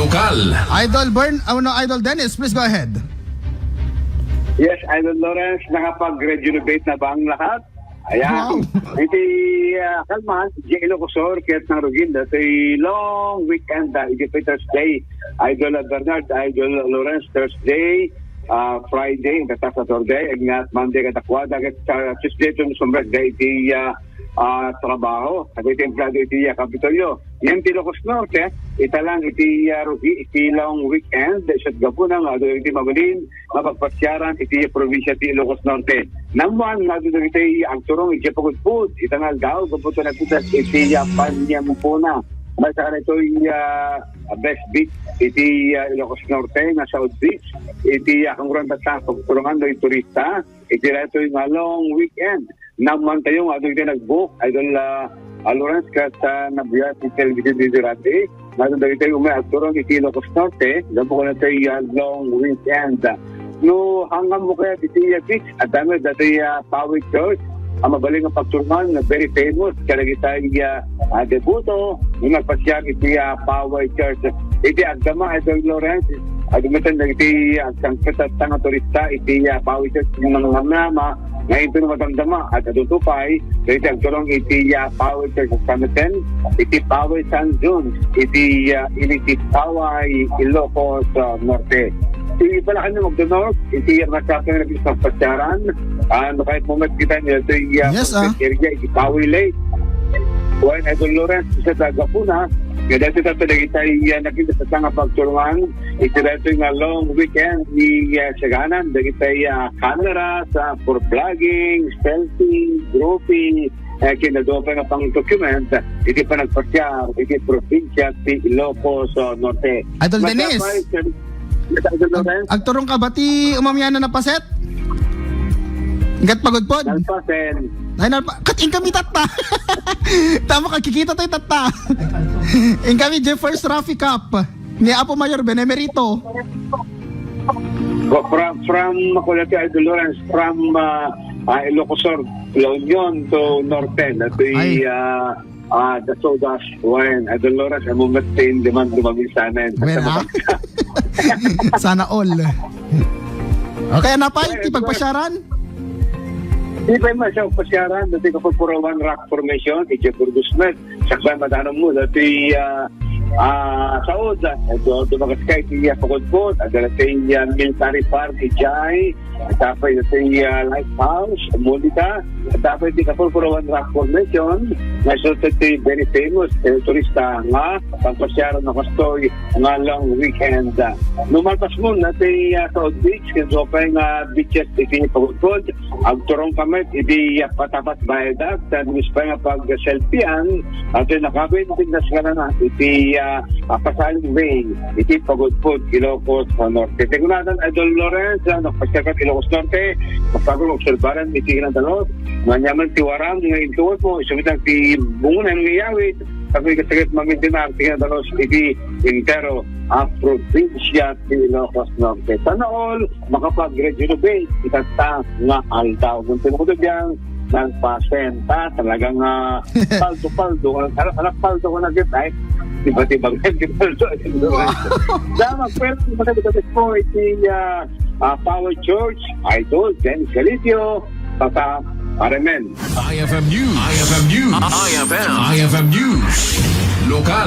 Lokal. Idol Bern, Idol Dennis, please go ahead. Yes, Idol Lawrence, nakapag-rejuvenate na ba ang lahat? Ayan. Wow. Iti kalman, di Ilocosor, kahit ng Rugin, iti long weekend, iti Thursday. Idol Bernard, Idol Lawrence, Thursday, Friday, kata Saturday, ingat Monday, katakwada, kata Tuesday, sumrag, iti trabaho. At iti emplado, iti Kapitolyo. Yan ti Ilocos Norte, ita lang iti Rugi, iti long weekend, isat gapunang, iti Mabalin, mapagpasyaran, iti probinsya ti Ilocos Norte. Naman, iti agturong, iti Pagudpud, itangal daw, gaputo na putas, iti Panyamupuna. Basta ka ito Best Beach, iti Ilocos Norte, na South Beach, iti Kangurang Bata, pagturungan do turista, iti ito yung long weekend. Naman tayo, ito nag-book, Idol Lawrence, kata nabiyat iti television dito rati, natin tayo umayagturong iti Ilocos Norte, gapo ko na ito yung long weekend. No, hanggang mo kaya iti beach, at dami dati Pawi Church, ang mabaling ang pagturman na very famous kaya kita debuto yung nagpasyag iti Paway Church iti agdama Idol Lawrence agdamatan na iti agkangkita nga turista iti Paway Church yung nangamama ngayon ito na matandama at adutupay iti agturong iti Paway Church Kamiten iti Paway San Jun iti Paway Ilocos Norte. Iti pala kanya mag-north, iti yung nasapin na isang pasyaran, kahit moment kita niya, ito yung area, iti Pawi Lake. Kuwain, Idol Lawrence, isa taga po na, kaya dati tayo nakita sa tanga pagtulungan, iti dito yung long weekend, ni Saganan, dati tayo camera for vlogging, selfie, grouping, kinadopa nga pang document, iti pa nagpasyar, iti probinsya, iti Ilocos Norte. Idol Dennis! Agturong ka ba ti umamyana na paset? Ingat pagod po. Nalpasen. Ay, kating kami tata. Tama ka, kikita tayo tata. In kami, First Rafi Cup. Ni Apo Mayor Benemerito. From Makulati, Idol Lawrence, from Ilocosor, La Union to Norten. Ito the sodas, wine, Idol Lawrence, ang mumatain, dumami sana. Sana all. Okay, ano pa? Iti pagpasyaran? Di pa yung masyang pasyaran, dati kapag Purawan Rock Formation, iti Burgusmet, sakba matanong mo, dati Saud, ito dumagas ka, iti Pagudpud, dati Military Park, iti tapos iti Lighthouse, Mulita, tapos iti kapag Purawan Rock Formation, nasulta iti very famous, turista nga, pagpasyaran na kastoy, nga long weekend. Lumalpas mo, dati South Beach, kinso pa yung beaches, iti Pagudpud, agturong kami, iti patapat bayadak, tanong pa nga pag-selfiean, at nakabit, tignas ka na iti Pasaling Way, iti Pagudpud, Ilocos Norte. Tingunatan, Idol Lawrence, nagpasyakat Ilocos Norte, magpagong obserbaran, iti kinantalos, manyaman tiwaram, ngayon tuwad mo, isumitang ti bungunan ng iyawit, kasi kasagit mamintinar, kinantalos, iti Intero, probinsya ti Ilocos Norte. Sana all, makapag-rejuvenate, itata nga aldaw. Kung tinukudo biyang, nagpasenta, talagang paldo-paldo. Anak paldo ko na gitay. Diba-diba paldo. Dama, pero magkakita po iti Power Church, Idol, Dennis Galicio, Tata Aremen. IFM News. IFM News. IFM News. Lokal.